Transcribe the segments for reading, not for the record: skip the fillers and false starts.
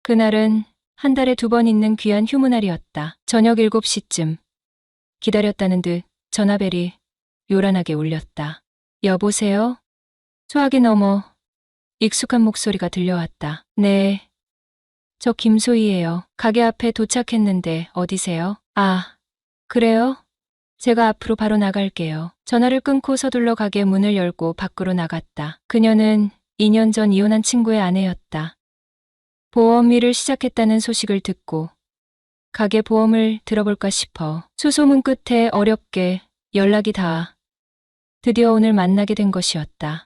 그날은 한 달에 2번 있는 귀한 휴무날이었다. 저녁 7시쯤 기다렸다는 듯 전화벨이 요란하게 울렸다. 여보세요? 소화기 너머 익숙한 목소리가 들려왔다. 네, 저 김소희예요. 가게 앞에 도착했는데 어디세요? 아, 그래요? 제가 앞으로 바로 나갈게요. 전화를 끊고 서둘러 가게 문을 열고 밖으로 나갔다. 그녀는 2년 전 이혼한 친구의 아내였다. 보험 일을 시작했다는 소식을 듣고 가게 보험을 들어볼까 싶어 수소문 끝에 어렵게 연락이 닿아 드디어 오늘 만나게 된 것이었다.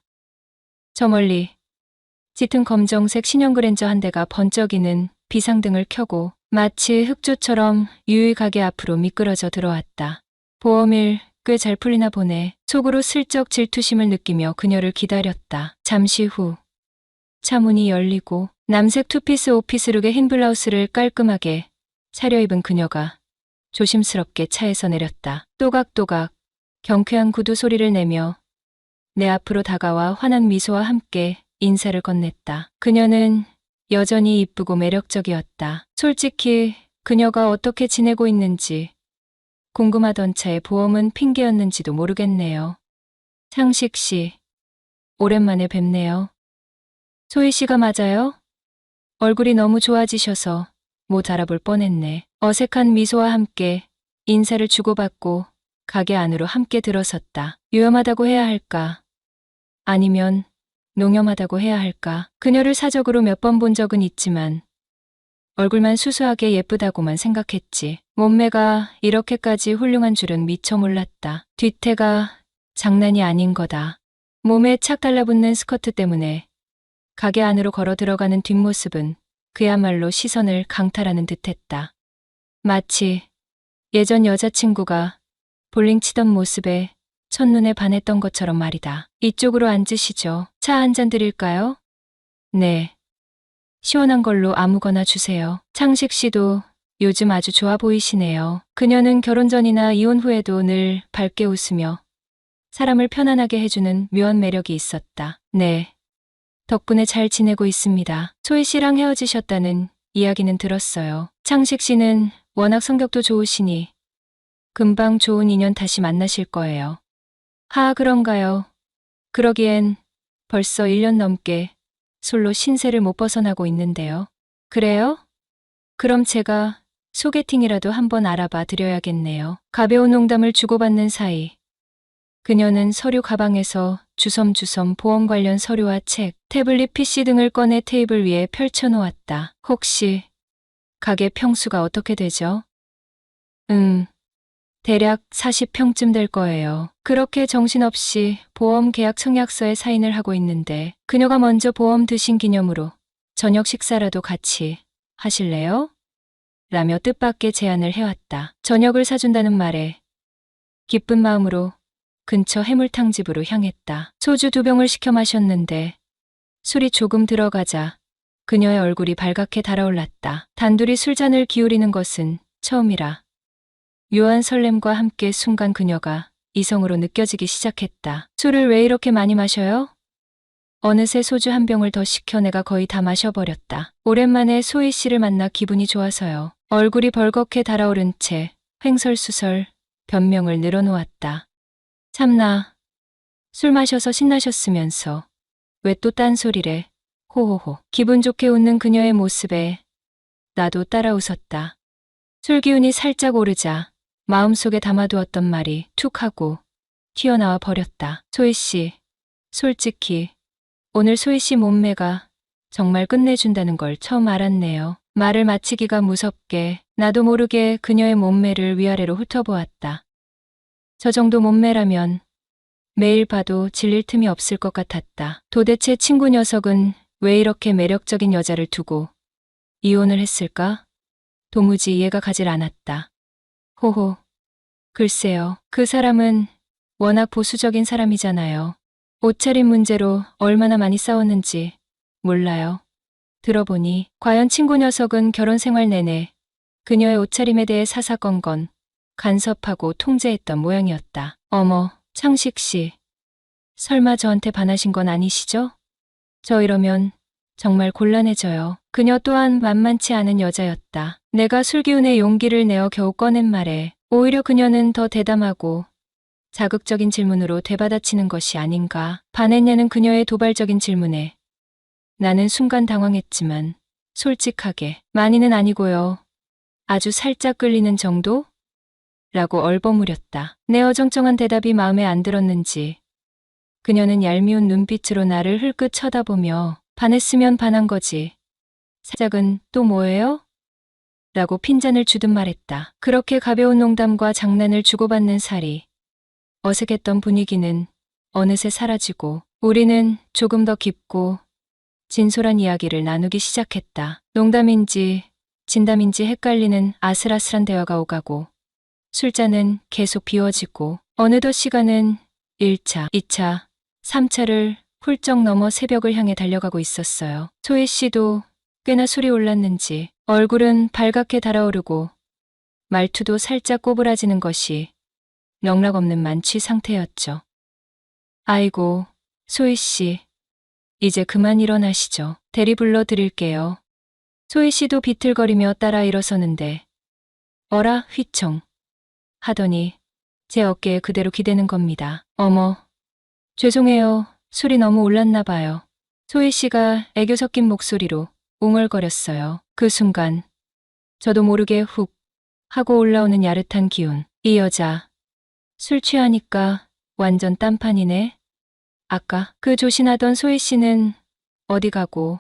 저 멀리 짙은 검정색 신형 그랜저 한 대가 번쩍이는 비상등을 켜고 마치 흑조처럼 유유히 가게 앞으로 미끄러져 들어왔다. 보험일 꽤 잘 풀리나 보네. 속으로 슬쩍 질투심을 느끼며 그녀를 기다렸다. 잠시 후 차 문이 열리고 남색 투피스 오피스룩의 흰 블라우스를 깔끔하게 차려입은 그녀가 조심스럽게 차에서 내렸다. 또각또각 경쾌한 구두 소리를 내며 내 앞으로 다가와 환한 미소와 함께 인사를 건넸다. 그녀는 여전히 이쁘고 매력적이었다. 솔직히 그녀가 어떻게 지내고 있는지 궁금하던 차에 보험은 핑계였는지도 모르겠네요. 창식 씨, 오랜만에 뵙네요. 소희 씨가 맞아요? 얼굴이 너무 좋아지셔서 못 알아볼 뻔했네. 어색한 미소와 함께 인사를 주고받고 가게 안으로 함께 들어섰다. 위험하다고 해야 할까? 아니면 농염하다고 해야 할까? 그녀를 사적으로 몇 번 본 적은 있지만 얼굴만 수수하게 예쁘다고만 생각했지. 몸매가 이렇게까지 훌륭한 줄은 미처 몰랐다. 뒤태가 장난이 아닌 거다. 몸에 착 달라붙는 스커트 때문에 가게 안으로 걸어 들어가는 뒷모습은 그야말로 시선을 강탈하는 듯했다. 마치 예전 여자친구가 볼링 치던 모습에 첫눈에 반했던 것처럼 말이다. 이쪽으로 앉으시죠. 차 한 잔 드릴까요? 네. 시원한 걸로 아무거나 주세요. 창식 씨도 요즘 아주 좋아 보이시네요. 그녀는 결혼 전이나 이혼 후에도 늘 밝게 웃으며 사람을 편안하게 해주는 묘한 매력이 있었다. 네. 덕분에 잘 지내고 있습니다. 소희 씨랑 헤어지셨다는 이야기는 들었어요. 창식 씨는 워낙 성격도 좋으시니 금방 좋은 인연 다시 만나실 거예요. 하, 그런가요? 그러기엔 벌써 1년 넘게 솔로 신세를 못 벗어나고 있는데요. 그래요? 그럼 제가 소개팅이라도 한번 알아봐 드려야겠네요. 가벼운 농담을 주고받는 사이 그녀는 서류 가방에서 주섬주섬 보험 관련 서류와 책, 태블릿 PC 등을 꺼내 테이블 위에 펼쳐놓았다. 혹시 가게 평수가 어떻게 되죠? 대략 40평쯤 될 거예요. 그렇게 정신없이 보험 계약 청약서에 사인을 하고 있는데 그녀가 먼저 보험 드신 기념으로 저녁 식사라도 같이 하실래요? 라며 뜻밖의 제안을 해왔다. 저녁을 사준다는 말에 기쁜 마음으로 근처 해물탕집으로 향했다. 소주 2병을 시켜 마셨는데 술이 조금 들어가자 그녀의 얼굴이 발갛게 달아올랐다. 단둘이 술잔을 기울이는 것은 처음이라 묘한 설렘과 함께 순간 그녀가 이성으로 느껴지기 시작했다. 술을 왜 이렇게 많이 마셔요? 어느새 소주 1병을 더 시켜 내가 거의 다 마셔버렸다. 오랜만에 소희 씨를 만나 기분이 좋아서요. 얼굴이 벌겋게 달아오른 채 횡설수설 변명을 늘어놓았다. 참나, 술 마셔서 신나셨으면서 왜 또 딴소리래. 호호호. 기분 좋게 웃는 그녀의 모습에 나도 따라 웃었다. 술 기운이 살짝 오르자 마음속에 담아두었던 말이 툭 하고 튀어나와 버렸다. 소희 씨, 솔직히 오늘 소희 씨 몸매가 정말 끝내준다는 걸 처음 알았네요. 말을 마치기가 무섭게 나도 모르게 그녀의 몸매를 위아래로 훑어보았다. 저 정도 몸매라면 매일 봐도 질릴 틈이 없을 것 같았다. 도대체 친구 녀석은 왜 이렇게 매력적인 여자를 두고 이혼을 했을까? 도무지 이해가 가질 않았다. 호호. 글쎄요. 그 사람은 워낙 보수적인 사람이잖아요. 옷차림 문제로 얼마나 많이 싸웠는지 몰라요. 들어보니 과연 친구 녀석은 결혼 생활 내내 그녀의 옷차림에 대해 사사건건 간섭하고 통제했던 모양이었다. 어머, 창식 씨. 설마 저한테 반하신 건 아니시죠? 저 이러면 정말 곤란해져요. 그녀 또한 만만치 않은 여자였다. 내가 술기운에 용기를 내어 겨우 꺼낸 말에 오히려 그녀는 더 대담하고 자극적인 질문으로 되받아치는 것이 아닌가 반했냐는 그녀의 도발적인 질문에 나는 순간 당황했지만 솔직하게 많이는 아니고요. 아주 살짝 끌리는 정도? 라고 얼버무렸다. 내 어정쩡한 대답이 마음에 안 들었는지 그녀는 얄미운 눈빛으로 나를 흘끗 쳐다보며 반했으면 반한 거지. 살짝은 또 뭐예요? 라고 핀잔을 주듯 말했다. 그렇게 가벼운 농담과 장난을 주고받는 사리. 어색했던 분위기는 어느새 사라지고 우리는 조금 더 깊고 진솔한 이야기를 나누기 시작했다. 농담인지 진담인지 헷갈리는 아슬아슬한 대화가 오가고 술잔은 계속 비워지고 어느덧 시간은 1차, 2차, 3차를 훌쩍 넘어 새벽을 향해 달려가고 있었어요. 소희 씨도 꽤나 술이 올랐는지 얼굴은 발갛게 달아오르고 말투도 살짝 꼬부라지는 것이 영락없는 만취 상태였죠. 아이고, 소희 씨. 이제 그만 일어나시죠. 대리 불러 드릴게요. 소희 씨도 비틀거리며 따라 일어서는데 어라 휘청 하더니 제 어깨에 그대로 기대는 겁니다. 어머, 죄송해요. 술이 너무 올랐나 봐요. 소희 씨가 애교 섞인 목소리로 웅얼거렸어요. 그 순간 저도 모르게 훅 하고 올라오는 야릇한 기운. 이 여자 술 취하니까 완전 딴판이네. 아까 그 조신하던 소희 씨는 어디 가고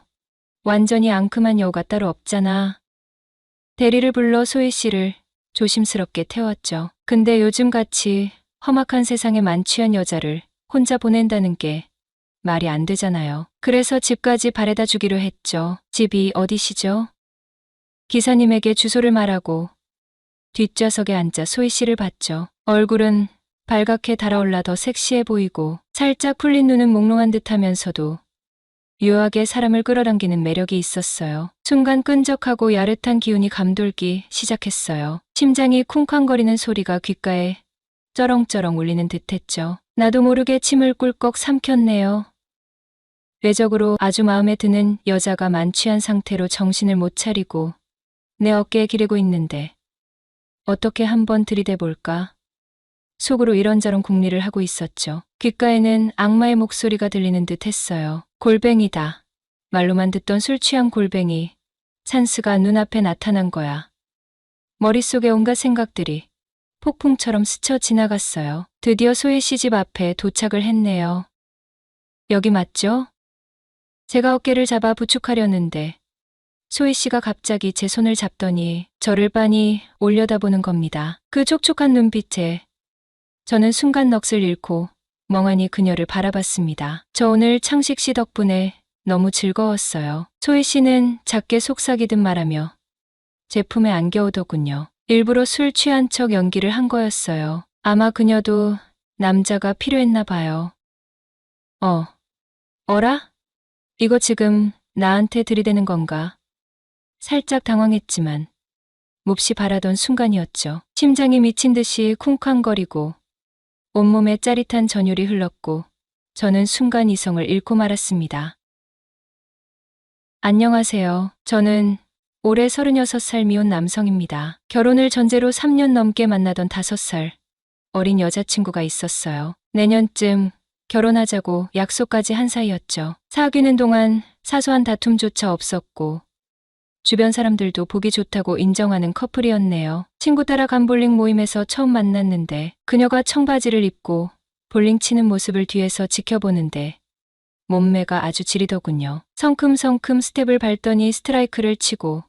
완전히 앙큼한 여우가 따로 없잖아. 대리를 불러 소희 씨를 조심스럽게 태웠죠. 근데 요즘같이 험악한 세상에 만취한 여자를 혼자 보낸다는 게 말이 안 되잖아요. 그래서 집까지 바래다 주기로 했죠. 집이 어디시죠? 기사님에게 주소를 말하고 뒷좌석에 앉아 소희 씨를 봤죠. 얼굴은 발갛게 달아올라 더 섹시해 보이고 살짝 풀린 눈은 몽롱한 듯하면서도 묘하게 사람을 끌어당기는 매력이 있었어요. 순간 끈적하고 야릇한 기운이 감돌기 시작했어요. 심장이 쿵쾅거리는 소리가 귓가에 쩌렁쩌렁 울리는 듯했죠. 나도 모르게 침을 꿀꺽 삼켰네요. 외적으로 아주 마음에 드는 여자가 만취한 상태로 정신을 못 차리고 내 어깨에 기대고 있는데 어떻게 한번 들이대볼까? 속으로 이런저런 궁리를 하고 있었죠. 귓가에는 악마의 목소리가 들리는 듯 했어요. 골뱅이다. 말로만 듣던 술 취한 골뱅이. 찬스가 눈앞에 나타난 거야. 머릿속에 온갖 생각들이 폭풍처럼 스쳐 지나갔어요. 드디어 소희 씨 집 앞에 도착을 했네요. 여기 맞죠? 제가 어깨를 잡아 부축하려는데 소희 씨가 갑자기 제 손을 잡더니 저를 빤히 올려다보는 겁니다. 그 촉촉한 눈빛에 저는 순간 넋을 잃고 멍하니 그녀를 바라봤습니다. 저 오늘 창식 씨 덕분에 너무 즐거웠어요. 소희 씨는 작게 속삭이듯 말하며 제 품에 안겨오더군요. 일부러 술 취한 척 연기를 한 거였어요. 아마 그녀도 남자가 필요했나 봐요. 어라? 이거 지금 나한테 들이대는 건가? 살짝 당황했지만 몹시 바라던 순간이었죠. 심장이 미친 듯이 쿵쾅거리고 온몸에 짜릿한 전율이 흘렀고 저는 순간 이성을 잃고 말았습니다. 안녕하세요. 저는 올해 36살 미혼 남성입니다. 결혼을 전제로 3년 넘게 만나던 5살 어린 여자친구가 있었어요. 내년쯤 결혼하자고 약속까지 한 사이였죠. 사귀는 동안 사소한 다툼조차 없었고 주변 사람들도 보기 좋다고 인정하는 커플이었네요. 친구 따라 간 볼링 모임에서 처음 만났는데 그녀가 청바지를 입고 볼링 치는 모습을 뒤에서 지켜보는데 몸매가 아주 지리더군요. 성큼성큼 스텝을 밟더니 스트라이크를 치고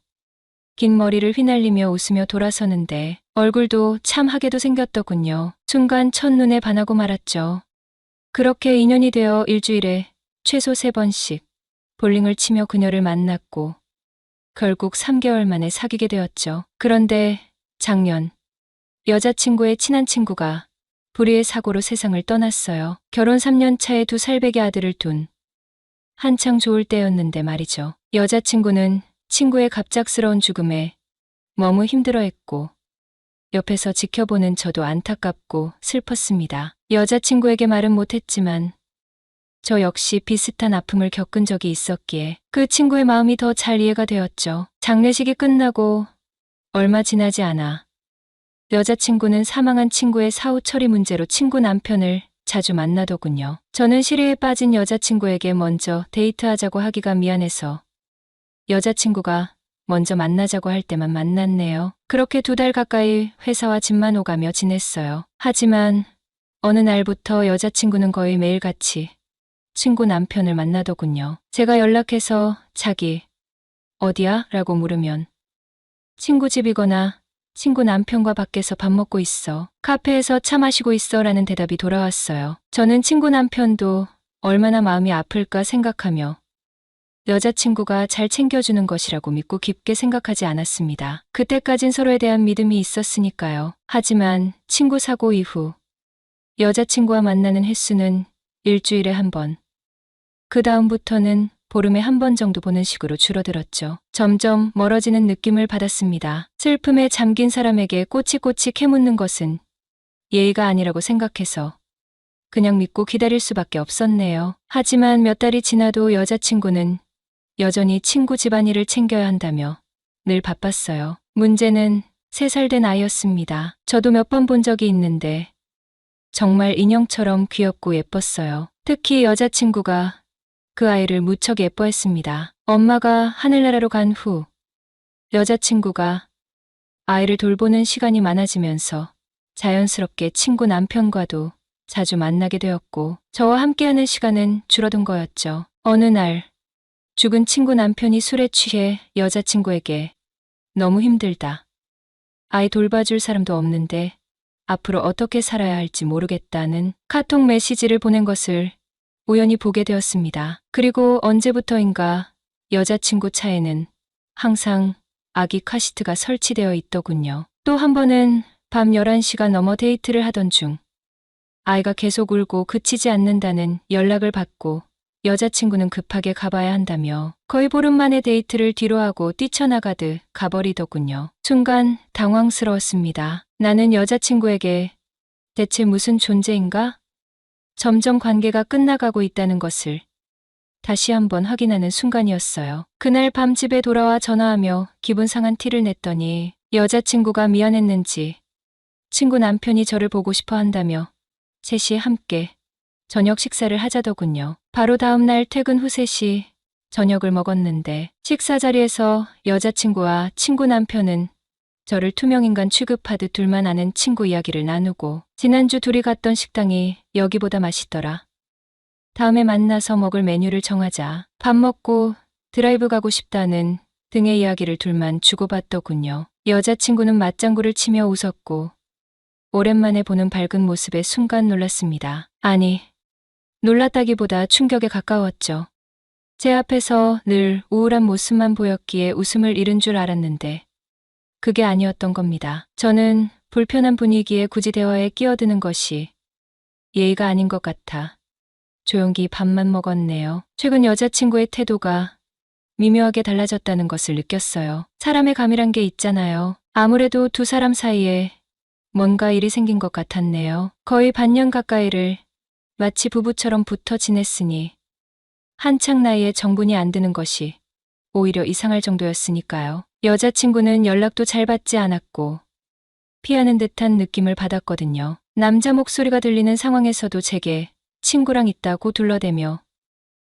긴 머리를 휘날리며 웃으며 돌아서는데 얼굴도 참 하게도 생겼더군요. 순간 첫눈에 반하고 말았죠. 그렇게 인연이 되어 일주일에 최소 3번씩 볼링을 치며 그녀를 만났고 결국 3개월 만에 사귀게 되었죠. 그런데 작년 여자친구의 친한 친구가 불의의 사고로 세상을 떠났어요. 결혼 3년 차에 2살배기 아들을 둔 한창 좋을 때였는데 말이죠. 여자친구는 친구의 갑작스러운 죽음에 너무 힘들어했고 옆에서 지켜보는 저도 안타깝고 슬펐습니다. 여자친구에게 말은 못했지만 저 역시 비슷한 아픔을 겪은 적이 있었기에 그 친구의 마음이 더 잘 이해가 되었죠. 장례식이 끝나고 얼마 지나지 않아 여자친구는 사망한 친구의 사후 처리 문제로 친구 남편을 자주 만나더군요. 저는 시리에 빠진 여자친구에게 먼저 데이트하자고 하기가 미안해서 여자친구가 먼저 만나자고 할 때만 만났네요. 그렇게 2달 가까이 회사와 집만 오가며 지냈어요. 하지만 어느 날부터 여자친구는 거의 매일같이 친구 남편을 만나더군요. 제가 연락해서 자기 어디야? 라고 물으면 친구 집이거나 친구 남편과 밖에서 밥 먹고 있어. 카페에서 차 마시고 있어 라는 대답이 돌아왔어요. 저는 친구 남편도 얼마나 마음이 아플까 생각하며 여자친구가 잘 챙겨주는 것이라고 믿고 깊게 생각하지 않았습니다. 그때까진 서로에 대한 믿음이 있었으니까요. 하지만 친구 사고 이후 여자친구와 만나는 횟수는 일주일에 한 번, 그 다음부터는 보름에 한 번 정도 보는 식으로 줄어들었죠. 점점 멀어지는 느낌을 받았습니다. 슬픔에 잠긴 사람에게 꼬치꼬치 캐묻는 것은 예의가 아니라고 생각해서 그냥 믿고 기다릴 수밖에 없었네요. 하지만 몇 달이 지나도 여자친구는 여전히 친구 집안일을 챙겨야 한다며 늘 바빴어요. 문제는 3살 된 아이였습니다. 저도 몇 번 본 적이 있는데 정말 인형처럼 귀엽고 예뻤어요. 특히 여자친구가 그 아이를 무척 예뻐했습니다. 엄마가 하늘나라로 간 후 여자친구가 아이를 돌보는 시간이 많아지면서 자연스럽게 친구 남편과도 자주 만나게 되었고 저와 함께하는 시간은 줄어든 거였죠. 어느 날 죽은 친구 남편이 술에 취해 여자친구에게 너무 힘들다. 아이 돌봐줄 사람도 없는데 앞으로 어떻게 살아야 할지 모르겠다는 카톡 메시지를 보낸 것을 우연히 보게 되었습니다. 그리고 언제부터인가 여자친구 차에는 항상 아기 카시트가 설치되어 있더군요. 또 한 번은 밤 11시가 넘어 데이트를 하던 중 아이가 계속 울고 그치지 않는다는 연락을 받고 여자친구는 급하게 가봐야 한다며 거의 보름 만에 데이트를 뒤로하고 뛰쳐나가듯 가버리더군요. 순간 당황스러웠습니다. 나는 여자친구에게 대체 무슨 존재인가? 점점 관계가 끝나가고 있다는 것을 다시 한번 확인하는 순간이었어요. 그날 밤 집에 돌아와 전화하며 기분 상한 티를 냈더니 여자친구가 미안했는지 친구 남편이 저를 보고 싶어 한다며 셋이 함께 저녁 식사를 하자더군요. 바로 다음 날 퇴근 후 3시 저녁을 먹었는데 식사 자리에서 여자친구와 친구 남편은 저를 투명인간 취급하듯 둘만 아는 친구 이야기를 나누고 지난주 둘이 갔던 식당이 여기보다 맛있더라. 다음에 만나서 먹을 메뉴를 정하자. 밥 먹고 드라이브 가고 싶다는 등의 이야기를 둘만 주고받더군요. 여자친구는 맞장구를 치며 웃었고 오랜만에 보는 밝은 모습에 순간 놀랐습니다. 아니, 놀랐다기보다 충격에 가까웠죠. 제 앞에서 늘 우울한 모습만 보였기에 웃음을 잃은 줄 알았는데 그게 아니었던 겁니다. 저는 불편한 분위기에 굳이 대화에 끼어드는 것이 예의가 아닌 것 같아 조용히 밥만 먹었네요. 최근 여자친구의 태도가 미묘하게 달라졌다는 것을 느꼈어요. 사람의 감이란 게 있잖아요. 아무래도 2사람 사이에 뭔가 일이 생긴 것 같았네요. 거의 반년 가까이를 마치 부부처럼 붙어 지냈으니 한창 나이에 정분이 안 드는 것이 오히려 이상할 정도였으니까요. 여자친구는 연락도 잘 받지 않았고 피하는 듯한 느낌을 받았거든요. 남자 목소리가 들리는 상황에서도 제게 친구랑 있다고 둘러대며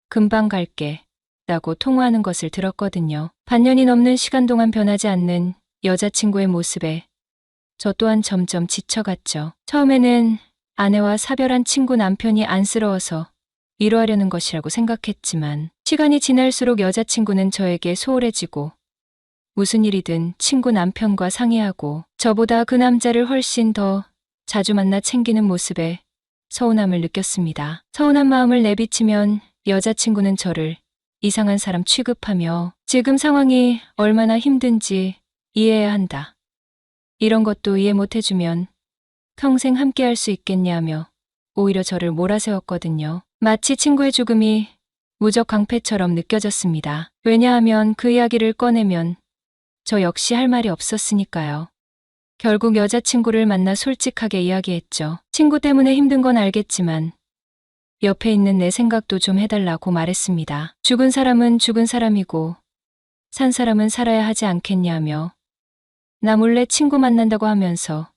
금방 갈게 라고 통화하는 것을 들었거든요. 반년이 넘는 시간 동안 변하지 않는 여자친구의 모습에 저 또한 점점 지쳐갔죠. 처음에는 아내와 사별한 친구 남편이 안쓰러워서 위로하려는 것이라고 생각했지만 시간이 지날수록 여자친구는 저에게 소홀해지고 무슨 일이든 친구 남편과 상의하고 저보다 그 남자를 훨씬 더 자주 만나 챙기는 모습에 서운함을 느꼈습니다. 서운한 마음을 내비치면 여자친구는 저를 이상한 사람 취급하며 지금 상황이 얼마나 힘든지 이해해야 한다. 이런 것도 이해 못해주면 평생 함께할 수 있겠냐며 오히려 저를 몰아세웠거든요. 마치 친구의 죽음이 무적 강패처럼 느껴졌습니다. 왜냐하면 그 이야기를 꺼내면 저 역시 할 말이 없었으니까요. 결국 여자친구를 만나 솔직하게 이야기했죠. 친구 때문에 힘든 건 알겠지만 옆에 있는 내 생각도 좀 해달라고 말했습니다. 죽은 사람은 죽은 사람이고 산 사람은 살아야 하지 않겠냐며 나 몰래 친구 만난다고 하면서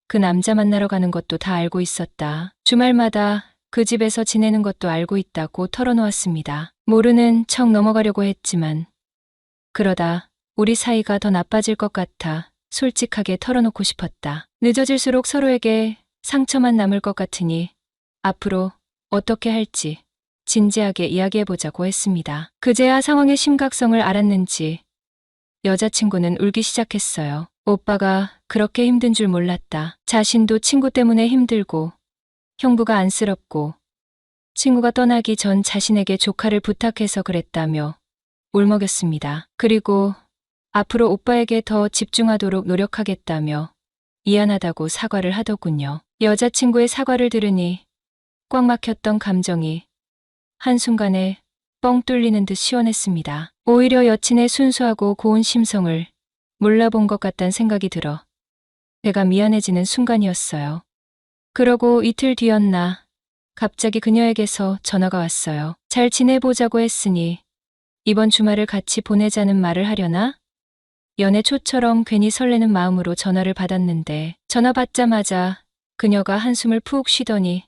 그 남자 만나러 가는 것도 다 알고 있었다. 주말마다 그 집에서 지내는 것도 알고 있다고 털어놓았습니다. 모르는 척 넘어가려고 했지만 그러다 우리 사이가 더 나빠질 것 같아 솔직하게 털어놓고 싶었다. 늦어질수록 서로에게 상처만 남을 것 같으니 앞으로 어떻게 할지 진지하게 이야기해보자고 했습니다. 그제야 상황의 심각성을 알았는지 여자친구는 울기 시작했어요. 오빠가 그렇게 힘든 줄 몰랐다. 자신도 친구 때문에 힘들고 형부가 안쓰럽고 친구가 떠나기 전 자신에게 조카를 부탁해서 그랬다며 울먹였습니다. 그리고 앞으로 오빠에게 더 집중하도록 노력하겠다며 미안하다고 사과를 하더군요. 여자친구의 사과를 들으니 꽉 막혔던 감정이 한순간에 뻥 뚫리는 듯 시원했습니다. 오히려 여친의 순수하고 고운 심성을 몰라본 것 같단 생각이 들어 배가 미안해지는 순간이었어요. 그러고 이틀 뒤였나 갑자기 그녀에게서 전화가 왔어요. 잘 지내보자고 했으니 이번 주말을 같이 보내자는 말을 하려나? 연애 초처럼 괜히 설레는 마음으로 전화를 받았는데 전화 받자마자 그녀가 한숨을 푹 쉬더니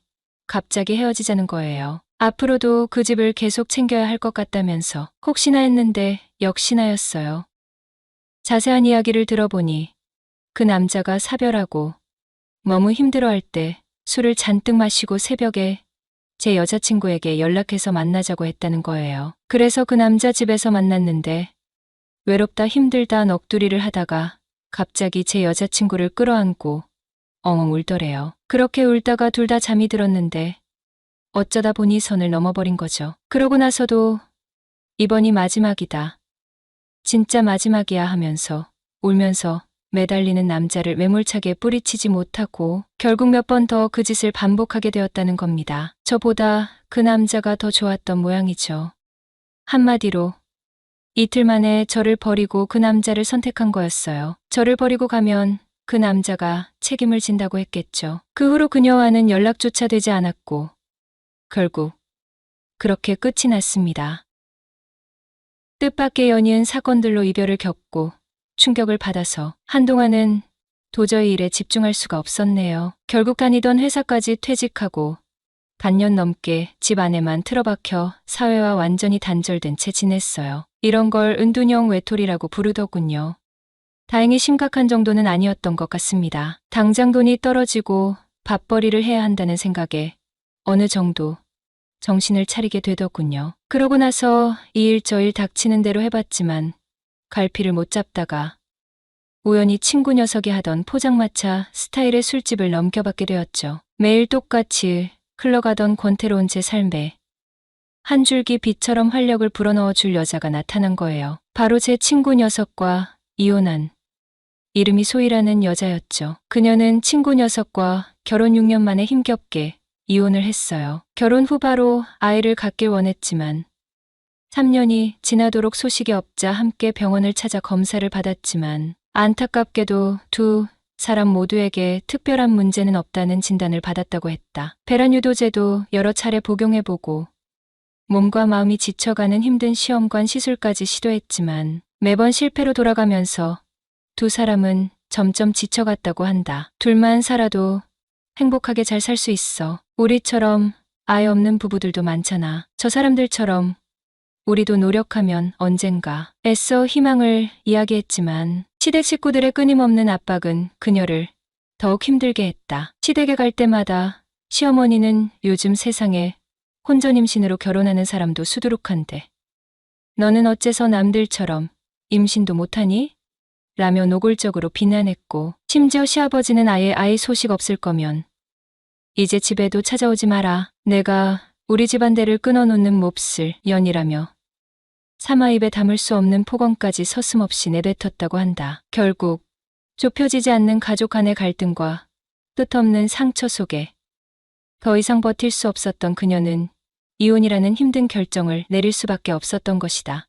갑자기 헤어지자는 거예요. 앞으로도 그 집을 계속 챙겨야 할 것 같다면서 혹시나 했는데 역시나였어요. 자세한 이야기를 들어보니 그 남자가 사별하고 너무 힘들어할 때 술을 잔뜩 마시고 새벽에 제 여자친구에게 연락해서 만나자고 했다는 거예요. 그래서 그 남자 집에서 만났는데 외롭다 힘들다 넋두리를 하다가 갑자기 제 여자친구를 끌어안고 엉엉 울더래요. 그렇게 울다가 둘 다 잠이 들었는데 어쩌다 보니 선을 넘어버린 거죠. 그러고 나서도 이번이 마지막이다. 진짜 마지막이야 하면서 울면서 매달리는 남자를 매몰차게 뿌리치지 못하고 결국 몇 번 더 그 짓을 반복하게 되었다는 겁니다. 저보다 그 남자가 더 좋았던 모양이죠. 한마디로 이틀 만에 저를 버리고 그 남자를 선택한 거였어요. 저를 버리고 가면 그 남자가 책임을 진다고 했겠죠. 그 후로 그녀와는 연락조차 되지 않았고 결국 그렇게 끝이 났습니다. 뜻밖의 연이은 사건들로 이별을 겪고 충격을 받아서 한동안은 도저히 일에 집중할 수가 없었네요. 결국 다니던 회사까지 퇴직하고 반년 넘게 집 안에만 틀어박혀 사회와 완전히 단절된 채 지냈어요. 이런 걸 은둔형 외톨이라고 부르더군요. 다행히 심각한 정도는 아니었던 것 같습니다. 당장 돈이 떨어지고 밥벌이를 해야 한다는 생각에 어느 정도 정신을 차리게 되더군요. 그러고 나서 이 일 저 일 닥치는 대로 해봤지만 갈피를 못 잡다가 우연히 친구 녀석이 하던 포장마차 스타일의 술집을 넘겨받게 되었죠. 매일 똑같이 흘러가던 권태로운 제 삶에 한 줄기 빛처럼 활력을 불어넣어 줄 여자가 나타난 거예요. 바로 제 친구 녀석과 이혼한 이름이 소희라는 여자였죠. 그녀는 친구 녀석과 결혼 6년 만에 힘겹게 이혼을 했어요. 결혼 후 바로 아이를 갖길 원했지만 3년이 지나도록 소식이 없자 함께 병원을 찾아 검사를 받았지만 안타깝게도 두 사람 모두에게 특별한 문제는 없다는 진단을 받았다고 했다. 배란 유도제도 여러 차례 복용해보고 몸과 마음이 지쳐가는 힘든 시험관 시술까지 시도했지만 매번 실패로 돌아가면서 두 사람은 점점 지쳐갔다고 한다. 둘만 살아도 행복하게 잘 살 수 있어. 우리처럼 아이 없는 부부들도 많잖아. 저 사람들처럼 우리도 노력하면 언젠가. 애써 희망을 이야기했지만 시댁 식구들의 끊임없는 압박은 그녀를 더욱 힘들게 했다. 시댁에 갈 때마다 시어머니는 요즘 세상에 혼전 임신으로 결혼하는 사람도 수두룩한데 너는 어째서 남들처럼 임신도 못하니? 라며 노골적으로 비난했고 심지어 시아버지는 아예 아이 소식 없을 거면 이제 집에도 찾아오지 마라. 내가 우리 집안대를 끊어놓는 몹쓸 년이라며 차마 입에 담을 수 없는 폭언까지 서슴없이 내뱉었다고 한다. 결국 좁혀지지 않는 가족 간의 갈등과 끝없는 상처 속에 더 이상 버틸 수 없었던 그녀는 이혼이라는 힘든 결정을 내릴 수밖에 없었던 것이다.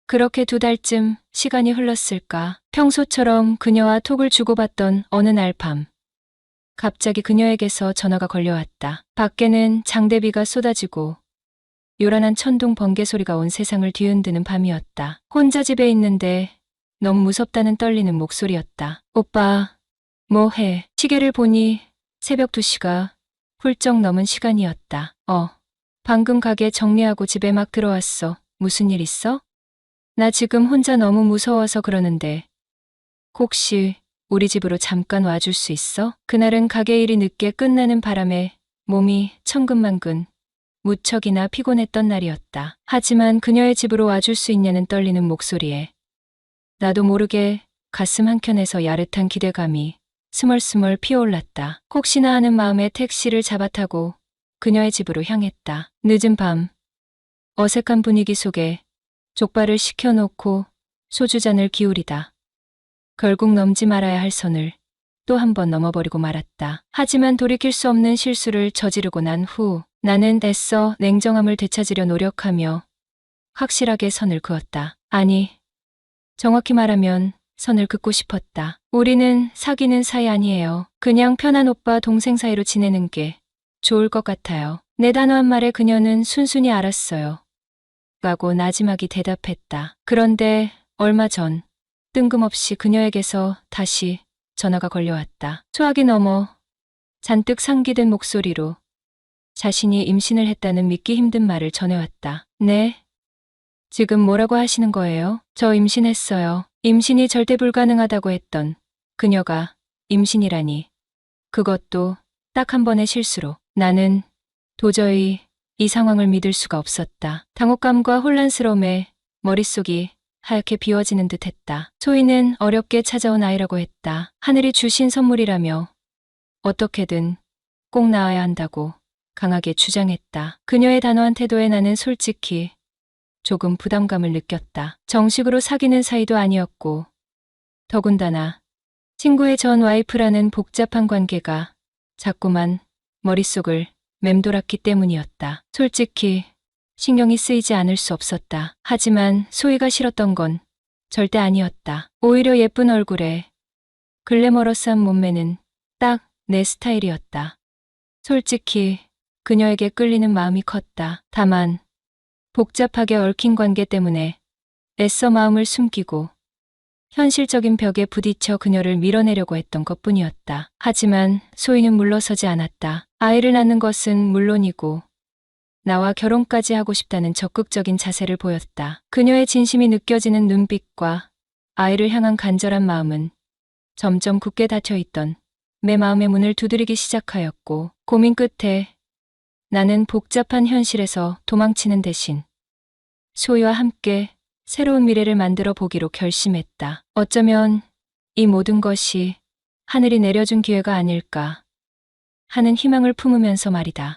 그렇게 2달쯤 시간이 흘렀을까. 평소처럼 그녀와 톡을 주고받던 어느 날 밤 갑자기 그녀에게서 전화가 걸려왔다. 밖에는 장대비가 쏟아지고 요란한 천둥 번개 소리가 온 세상을 뒤흔드는 밤이었다. 혼자 집에 있는데 너무 무섭다는 떨리는 목소리였다. 오빠, 뭐 해? 시계를 보니 새벽 2시가 훌쩍 넘은 시간이었다. 방금 가게 정리하고 집에 막 들어왔어. 무슨 일 있어? 나 지금 혼자 너무 무서워서 그러는데 혹시 우리 집으로 잠깐 와줄 수 있어? 그날은 가게 일이 늦게 끝나는 바람에 몸이 천근만근 무척이나 피곤했던 날이었다. 하지만 그녀의 집으로 와줄 수 있냐는 떨리는 목소리에 나도 모르게 가슴 한켠에서 야릇한 기대감이 스멀스멀 피어올랐다. 혹시나 하는 마음에 택시를 잡아타고 그녀의 집으로 향했다. 늦은 밤, 어색한 분위기 속에 족발을 시켜놓고 소주잔을 기울이다. 결국 넘지 말아야 할 선을 또 한 번 넘어버리고 말았다. 하지만 돌이킬 수 없는 실수를 저지르고 난 후 나는 애써 냉정함을 되찾으려 노력하며 확실하게 선을 그었다. 아니, 정확히 말하면 선을 긋고 싶었다. 우리는 사귀는 사이 아니에요. 그냥 편한 오빠 동생 사이로 지내는 게 좋을 것 같아요. 내 단호한 말에 그녀는 순순히 알았어요. 라고 나지막이 대답했다. 그런데 얼마 전 뜬금없이 그녀에게서 다시 전화가 걸려왔다. 소화기 넘어 잔뜩 상기된 목소리로 자신이 임신을 했다는 믿기 힘든 말을 전해왔다. 네? 지금 뭐라고 하시는 거예요? 저 임신했어요. 임신이 절대 불가능하다고 했던 그녀가 임신이라니. 그것도 딱 한 번의 실수로. 나는 도저히 이 상황을 믿을 수가 없었다. 당혹감과 혼란스러움에 머릿속이 하얗게 비워지는 듯 했다. 소희는 어렵게 찾아온 아이라고 했다. 하늘이 주신 선물이라며 어떻게든 꼭 낳아야 한다고 강하게 주장했다. 그녀의 단호한 태도에 나는 솔직히 조금 부담감을 느꼈다. 정식으로 사귀는 사이도 아니었고 더군다나 친구의 전 와이프라는 복잡한 관계가 자꾸만 머릿속을 맴돌았기 때문이었다. 솔직히 신경이 쓰이지 않을 수 없었다. 하지만 소희가 싫었던 건 절대 아니었다. 오히려 예쁜 얼굴에 글래머러스한 몸매는 딱 내 스타일이었다. 솔직히 그녀에게 끌리는 마음이 컸다. 다만 복잡하게 얽힌 관계 때문에 애써 마음을 숨기고 현실적인 벽에 부딪혀 그녀를 밀어내려고 했던 것뿐이었다. 하지만 소희는 물러서지 않았다. 아이를 낳는 것은 물론이고 나와 결혼까지 하고 싶다는 적극적인 자세를 보였다. 그녀의 진심이 느껴지는 눈빛과 아이를 향한 간절한 마음은 점점 굳게 닫혀있던 내 마음의 문을 두드리기 시작하였고 고민 끝에 나는 복잡한 현실에서 도망치는 대신 소희와 함께 새로운 미래를 만들어 보기로 결심했다. 어쩌면 이 모든 것이 하늘이 내려준 기회가 아닐까 하는 희망을 품으면서 말이다.